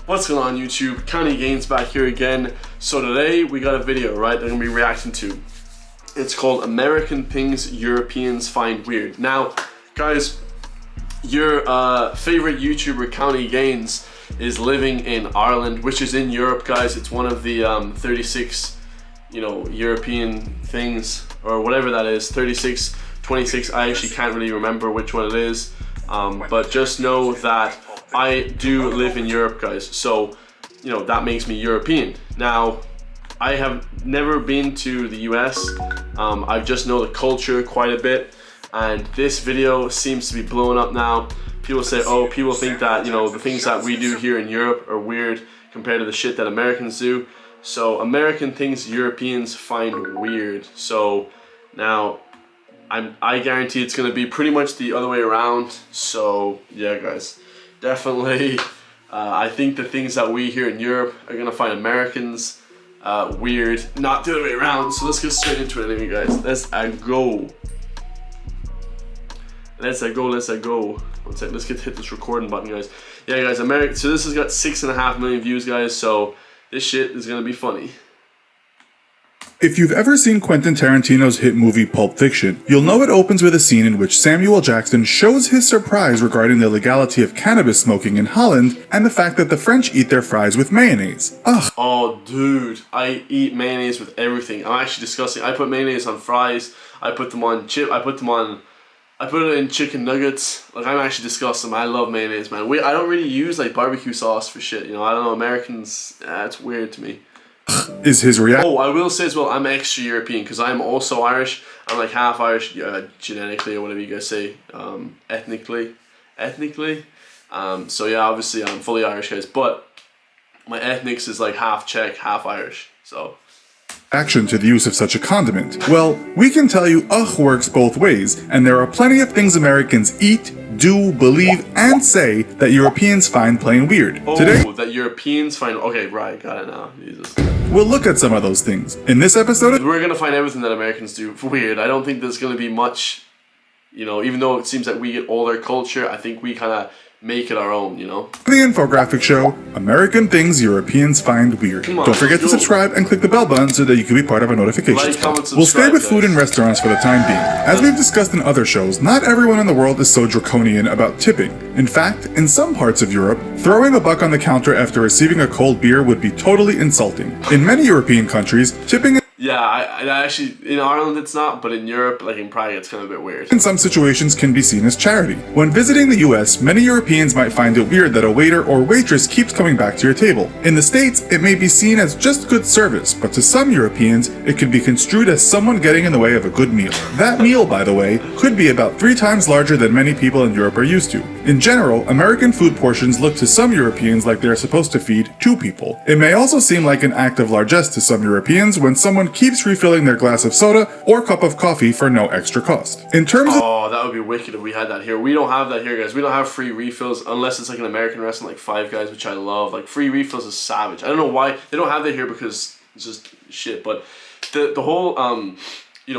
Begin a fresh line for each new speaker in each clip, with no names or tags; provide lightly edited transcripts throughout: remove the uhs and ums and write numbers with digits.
What's going on YouTube? County Gains back here again. So today we got a video, right, that I'm going to be reacting to. It's called American Things Europeans Find Weird. Now, guys, your favorite YouTuber, County Gains, is living in Ireland, which is in Europe, guys. It's one of the 36, European things, or whatever that is, 36, 26, I actually can't really remember which one it is. But just know that I do live in Europe, guys, so that makes me European. Now, I have never been to the US. I just know the culture quite a bit, and this video seems to be blowing up now. People say, oh, people think that the things that we do here in Europe are weird compared to the shit that Americans do. So American things Europeans find weird. So now I guarantee it's gonna be pretty much the other way around. So yeah, guys, definitely I think the things that we here in Europe are gonna find Americans weird, not the other way around. So let's get straight into it anyway, guys. Let's go. One second, let's hit this recording button, guys. Yeah, guys, so this has got 6.5 million views, guys, so this shit is gonna be funny.
If you've ever seen Quentin Tarantino's hit movie Pulp Fiction, you'll know it opens with a scene in which Samuel Jackson shows his surprise regarding the legality of cannabis smoking in Holland and the fact that the French eat their fries with mayonnaise. Ugh.
Oh, dude, I eat mayonnaise with everything. I'm actually disgusting. I put mayonnaise on fries. I put them on I put it in chicken nuggets. Like, I'm actually disgusting. I love mayonnaise, man. I don't really use like barbecue sauce for shit. I don't know, Americans. It's weird to me.
Is his reaction?
Oh, I will say as well, I'm extra European because I'm also Irish. I'm like half Irish, genetically, or whatever you guys say, ethnically. So yeah, obviously I'm fully Irish, guys, but my ethnics is like half Czech, half Irish. So.
Action to the use of such a condiment? Well, we can tell you ugh works both ways, and there are plenty of things Americans eat, do, believe, and say that Europeans find plain weird.
Oh,
today,
that Europeans find... Okay, right, got it now. Jesus.
We'll look at some of those things. In this episode,
we're gonna find everything that Americans do weird. I don't think there's gonna be much, even though it seems that we get all their culture, I think we kind of make it our own,
The infographic show, American Things Europeans Find Weird. Don't forget to subscribe and click the bell button so that you can be part of our notifications. We'll stay with food and restaurants for the time being. As we've discussed in other shows, not everyone in the world is so draconian about tipping. In fact, in some parts of Europe, throwing a buck on the counter after receiving a cold beer would be totally insulting. In many European countries, tipping
yeah, I actually, in Ireland it's not, but in Europe, like in Prague, it's kind of a bit weird.
In some situations can be seen as charity. When visiting the US, many Europeans might find it weird that a waiter or waitress keeps coming back to your table. In the States, it may be seen as just good service, but to some Europeans, it could be construed as someone getting in the way of a good meal. That meal, by the way, could be about 3 times larger than many people in Europe are used to. In general, American food portions look to some Europeans like they are supposed to feed 2 people. It may also seem like an act of largesse to some Europeans when someone keeps refilling their glass of soda or cup of coffee for no extra cost. In terms of...
Oh, that would be wicked if we had that here. We don't have that here, guys. We don't have free refills unless it's like an American restaurant like Five Guys, which I love. Like, free refills is savage. I don't know why they don't have that here because it's just shit. But the whole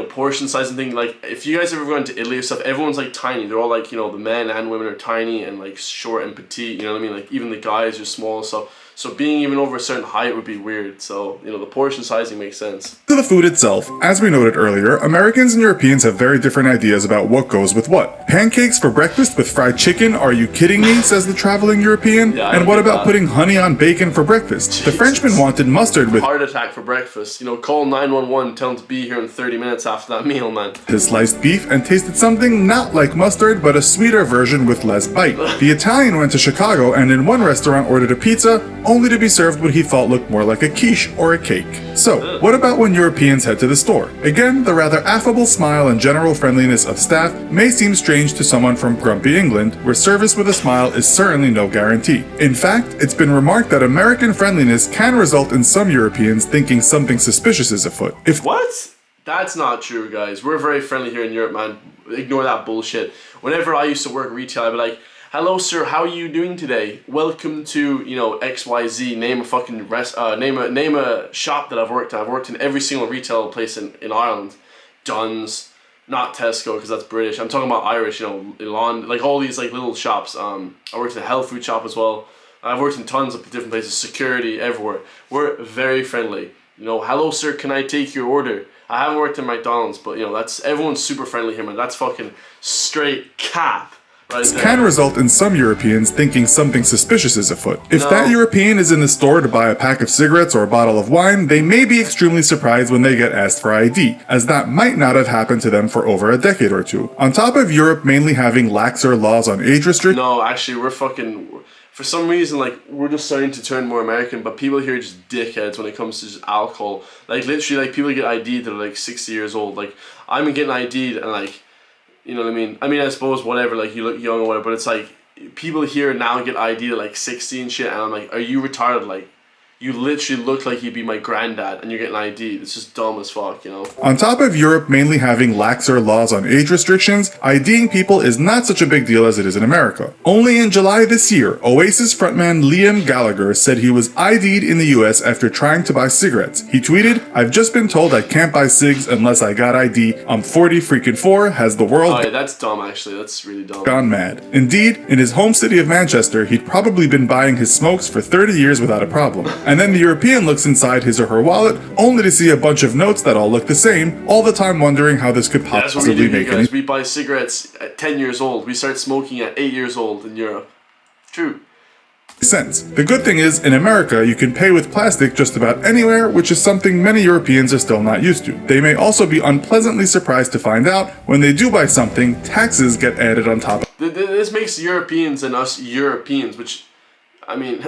portion sizing thing, like if you guys ever gone to Italy or stuff, everyone's like tiny. They're all like, the men and women are tiny and like short and petite, you know what I mean? Like even the guys are small, so being even over a certain height would be weird. So, the portion sizing makes sense.
To the food itself, as we noted earlier, Americans and Europeans have very different ideas about what goes with what. Pancakes for breakfast with fried chicken? Are you kidding me? Says the traveling European. Yeah, and what about putting honey on bacon for breakfast? Jesus. The Frenchman wanted mustard with
heart attack for breakfast. Call 911, tell them to be here in 30 minutes after that meal, man.
His sliced beef and tasted something not like mustard, but a sweeter version with less bite. The Italian went to Chicago and in one restaurant ordered a pizza, only to be served what he thought looked more like a quiche or a cake. So, what about when Europeans head to the store? Again, the rather affable smile and general friendliness of staff may seem strange to someone from grumpy England, where service with a smile is certainly no guarantee. In fact, it's been remarked that American friendliness can result in some Europeans thinking something suspicious is afoot.
What? That's not true, guys. We're very friendly here in Europe, man. Ignore that bullshit. Whenever I used to work retail, I'd be like, hello sir, how are you doing today? Welcome to, XYZ, name a fucking name a shop that I've worked at. I've worked in every single retail place in Ireland. Dunn's, not Tesco because that's British. I'm talking about Irish, Elon, like all these like little shops. I worked in a health food shop as well. I've worked in tons of different places, security, everywhere. We're very friendly. You know, hello sir, can I take your order? I haven't worked in McDonald's, but you know, everyone's super friendly here, man. That's fucking straight cap. Right
This can result in some Europeans thinking something suspicious is afoot. If
No.
that European is in the store to buy a pack of cigarettes or a bottle of wine, they may be extremely surprised when they get asked for ID, as that might not have happened to them for over a decade or two. On top of Europe mainly having laxer laws on age restrictions,
No, actually, for some reason, like, we're just starting to turn more American, but people here are just dickheads when it comes to just alcohol. Like, literally, like, people get ID'd that are, like, 60 years old. Like, I'm getting ID'd and, like, you know what I mean? I mean, I suppose, whatever, like, you look young or whatever, but it's like, people here now get ID'd at, like, 60 and shit, and I'm like, are you retarded? Like, you literally look like you'd be my granddad, and you're getting ID'd. It's just dumb as fuck, you know?
on top of Europe mainly having laxer laws on age restrictions, IDing people is not such a big deal as it is in America. Only in July this year, Oasis frontman Liam Gallagher said he was ID'd in the US after trying to buy cigarettes. He tweeted, "I've just been told I can't buy cigs unless I got ID. I'm 40 freaking 4. Has the world
Oh, yeah, that's dumb, actually. That's really dumb.
gone mad?" Indeed, in his home city of Manchester, he'd probably been buying his smokes for 30 years without a problem. And then the European looks inside his or her wallet, only to see a bunch of notes that all look the same, all the time wondering how this could
That's what we
possibly
do,
make
you
any
guys. We buy cigarettes at 10 years old. We start smoking at 8 years old in Europe. True.
sense. The good thing is, in America, you can pay with plastic just about anywhere, which is something many Europeans are still not used to. They may also be unpleasantly surprised to find out, when they do buy something, taxes get added on top.
This makes Europeans and us Europeans, which, I mean,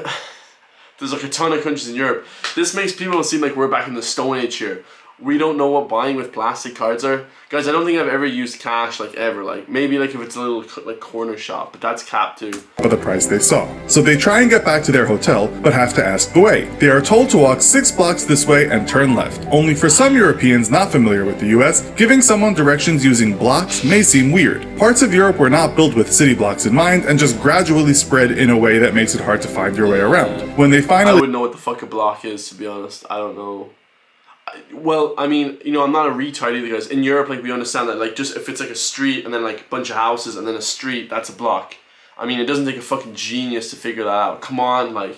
there's like a ton of countries in Europe. This makes people seem like we're back in the Stone Age here. We don't know what buying with plastic cards are. Guys, I don't think I've ever used cash, like, ever. Like, maybe, like, if it's a little, like, corner shop, but that's cap, too.
For the price they saw. So they try and get back to their hotel, but have to ask the way. They are told to walk 6 blocks this way and turn left. Only for some Europeans not familiar with the US, giving someone directions using blocks may seem weird. Parts of Europe were not built with city blocks in mind and just gradually spread in a way that makes it hard to find your way around. When they
I
finally
wouldn't know what the fuck a block is, to be honest. I don't know. Well, I mean, you know, I'm not a retard either, guys. In Europe, like, we understand that, like, just if it's like a street and then like a bunch of houses and then a street, that's a block. I mean, it doesn't take a fucking genius to figure that out. Come on, like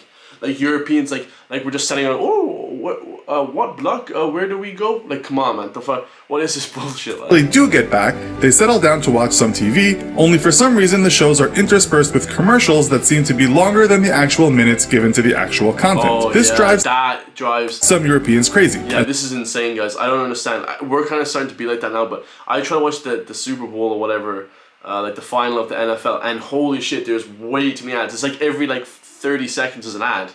Europeans, like we're just setting out. Oh, what block? Where do we go? Like, come on, man. The fuck? What is this bullshit? Like?
they do get back, they settle down to watch some TV, only for some reason the shows are interspersed with commercials that seem to be longer than the actual minutes given to the actual content.
Oh,
This
yeah,
drives
that drives
some Europeans crazy.
Yeah, this is insane, guys. I don't understand. We're kind of starting to be like that now, but I try to watch the Super Bowl or whatever, like the final of the NFL, and holy shit, there's way too many ads. It's like every like 30 seconds is an ad.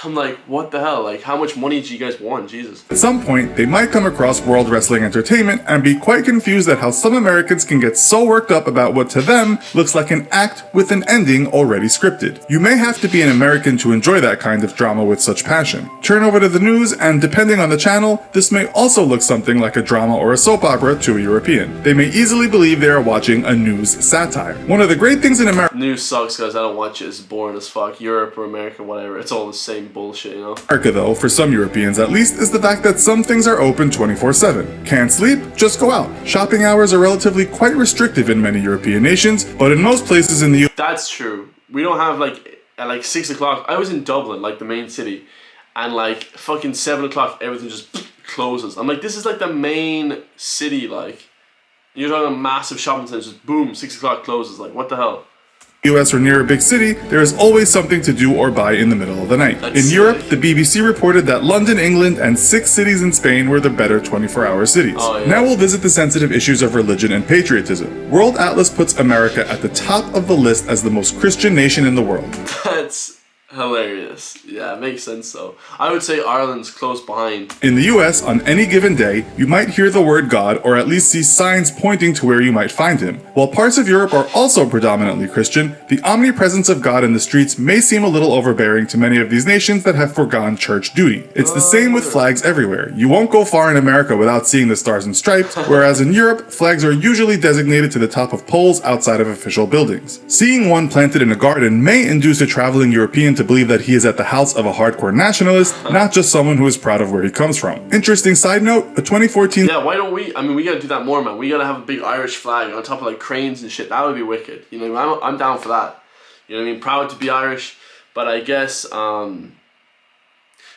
I'm like, what the hell? Like, how much money do you guys want? Jesus.
At some point, they might come across World Wrestling Entertainment and be quite confused at how some Americans can get so worked up about what to them looks like an act with an ending already scripted. You may have to be an American to enjoy that kind of drama with such passion. Turn over to the news, and depending on the channel, this may also look something like a drama or a soap opera to a European. They may easily believe they are watching a news satire. One of the great things in America
News sucks, guys. I don't watch it. It's boring as fuck. Europe or America, whatever. It's all the same bullshit, you know?
though, for some Europeans at least, is the fact that some things are open 24/7. Can't sleep? Just go out. Shopping hours are relatively quite restrictive in many European nations, but in most places in the US,
That's true. We don't have, like, at like 6 o'clock. I was in Dublin, like the main city, and like fucking 7 o'clock, everything just closes. I'm like, this is like the main city, like. You're talking a massive shopping center, just boom, 6 o'clock closes. Like, what the hell?
US or near a big city, there is always something to do or buy in the middle of the night.
That's
In
sick.
Europe, the BBC reported that London, England, and 6 cities in Spain were the better 24-hour cities.
Oh, yeah.
Now we'll visit the sensitive issues of religion and patriotism. World Atlas puts America at the top of the list as the most Christian nation in the world.
That's hilarious. Yeah, it makes sense though. I would say Ireland's close behind.
In the US, on any given day, you might hear the word God or at least see signs pointing to where you might find him. While parts of Europe are also predominantly Christian, the omnipresence of God in the streets may seem a little overbearing to many of these nations that have foregone church duty. It's the same with flags everywhere. You won't go far in America without seeing the stars and stripes, whereas in Europe, flags are usually designated to the top of poles outside of official buildings. Seeing one planted in a garden may induce a traveling European to believe that he is at the house of a hardcore nationalist, not just someone who is proud of where he comes from. Interesting side note, a 2014
Yeah, why don't we? I mean, we gotta do that more, man. We gotta have a big Irish flag on top of like cranes and shit. That would be wicked. You know, I'm down for that. You know what I mean? Proud to be Irish. But I guess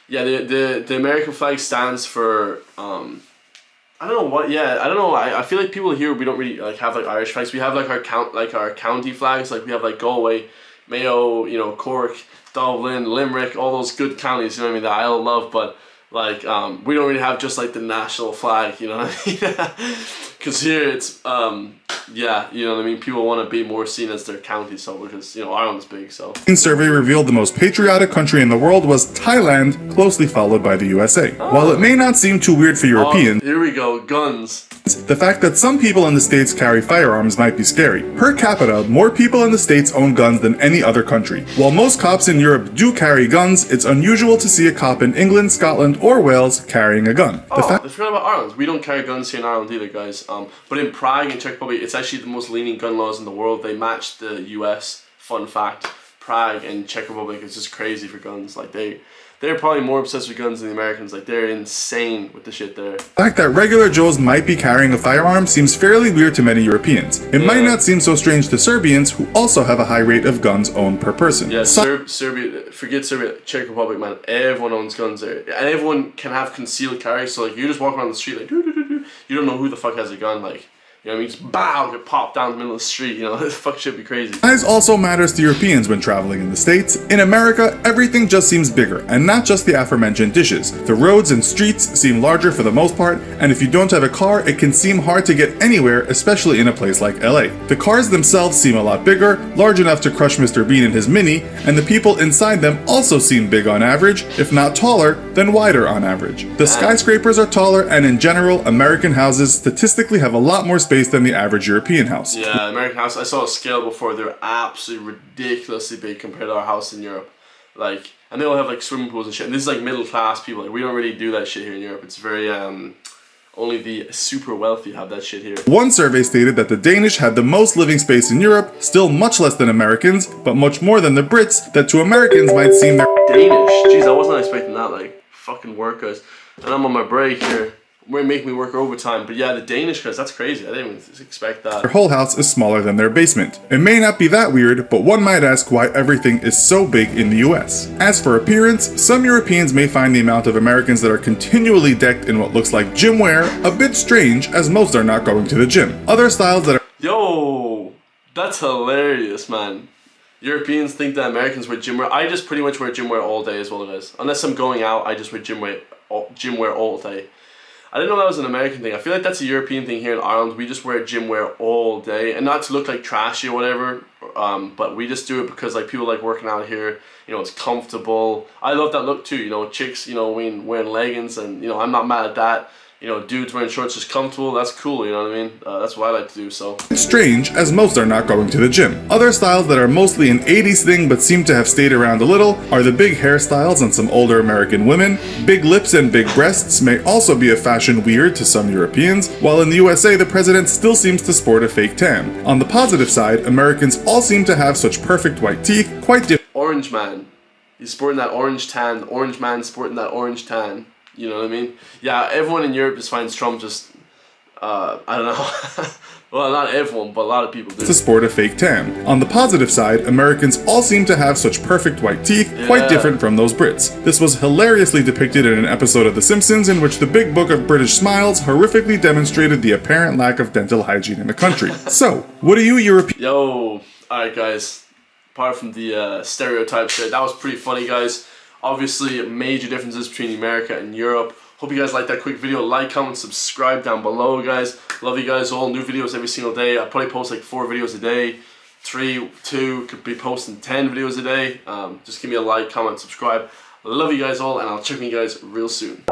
yeah, the American flag stands for I don't know what. Yeah, I don't know. I feel like people here, we don't really like have like Irish flags. We have like our county flags. Like we have like Galway, Mayo, you know, Cork, Dublin, Limerick, all those good counties. You know what I mean? That I all love, but like we don't really have just like the national flag. You know what I mean? Because here it's yeah, you know what I mean. People want to be more seen as their county, so because you know Ireland's big, so.
A survey revealed the most patriotic country in the world was Thailand, closely followed by the USA. While it may not seem too weird for Europeans,
here we go, guns.
the fact that some people in the States carry firearms might be scary. Per capita, more people in the States own guns than any other country. While most cops in Europe do carry guns, it's unusual to see a cop in England, Scotland, or Wales carrying a gun.
I forgot about Ireland. We don't carry guns here in Ireland either, guys. But in Prague and Czech Republic, it's actually the most lenient gun laws in the world. They match the US. Fun fact. Prague and Czech Republic is just crazy for guns. Like they're probably more obsessed with guns than the Americans. Like they're insane with the shit there.
The fact that regular Joes might be carrying a firearm seems fairly weird to many Europeans. It might not seem so strange to Serbians, who also have a high rate of guns owned per person.
Yeah, Serbia, forget Serbia, Czech Republic, man. Everyone owns guns there. And everyone can have concealed carry, so like you just walk around the street like you don't know who the fuck has a gun, like. You know what I mean? Just bow, get popped down the middle of the street, you know, this fuck shit be crazy.
Size also matters to Europeans when traveling in the States. In America, everything just seems bigger, and not just the aforementioned dishes. The roads and streets seem larger for the most part, and if you don't have a car, it can seem hard to get anywhere, especially in a place like LA. The cars themselves seem a lot bigger, large enough to crush Mr. Bean in his Mini, and the people inside them also seem big on average, if not taller, then wider on average. The skyscrapers are taller, and in general, American houses statistically have a lot more space than the average European house.
Yeah, American house, I saw a scale before, they're absolutely ridiculously big compared to our house in Europe. Like, and they all have like swimming pools and shit, and this is like middle class people, like we don't really do that shit here in Europe. It's very, only the super wealthy have that shit here. One
survey stated that the Danish had the most living space in Europe, still much less than Americans, but much more than the Brits, that to Americans might seem they're
Danish? Jeez, I wasn't expecting that, like, fucking work, guys. And I'm on my break here. Make me work overtime, but yeah, the Danish guys, that's crazy. I didn't even expect that.
Their whole house is smaller than their basement. It may not be that weird, but one might ask why everything is so big in the US. As for appearance, some Europeans may find the amount of Americans that are continually decked in what looks like gym wear a bit strange, as most are not going to the gym. Other styles that are
Yo, that's hilarious, man. Europeans think that Americans wear gym wear. I just pretty much wear gym wear all day as well, guys. Unless I'm going out, I just wear gym wear all day. I didn't know that was an American thing. I feel like that's a European thing here in Ireland. We just wear gym wear all day, and not to look like trashy or whatever, but we just do it because like people like working out here. You know, it's comfortable. I love that look too. You know, chicks, you know, wearing leggings, and you know, I'm not mad at that. You know, dudes wearing shorts is comfortable. That's cool. You know what I mean? That's what I like to do. So
it's strange, as most are not going to the gym. Other styles that are mostly an 80s thing but seem to have stayed around a little are the big hairstyles on some older American women. Big lips and big breasts may also be a fashion weird to some Europeans, while in the USA the president still seems to sport a fake tan. On the positive side, Americans all seem to have such perfect white teeth, quite different.
Orange man, he's sporting that orange tan. Orange man sporting that orange tan. You know what I mean? Yeah, everyone in Europe just finds Trump just, I don't know. Well, not everyone, but a lot of people do.
To sport a fake tan. On the positive side, Americans all seem to have such perfect white teeth, quite different from those Brits. This was hilariously depicted in an episode of The Simpsons in which the Big Book of British Smiles horrifically demonstrated the apparent lack of dental hygiene in the country. So, what do you Europeans...
Yo, alright guys, apart from the stereotypes there, that was pretty funny, guys. Obviously, major differences between America and Europe. Hope you guys liked that quick video. Like, comment, subscribe down below, guys. Love you guys all. New videos every single day. I probably post like 4 videos a day. 2, could be posting 10 videos a day. Just give me a like, comment, subscribe. Love you guys all, and I'll check you guys real soon.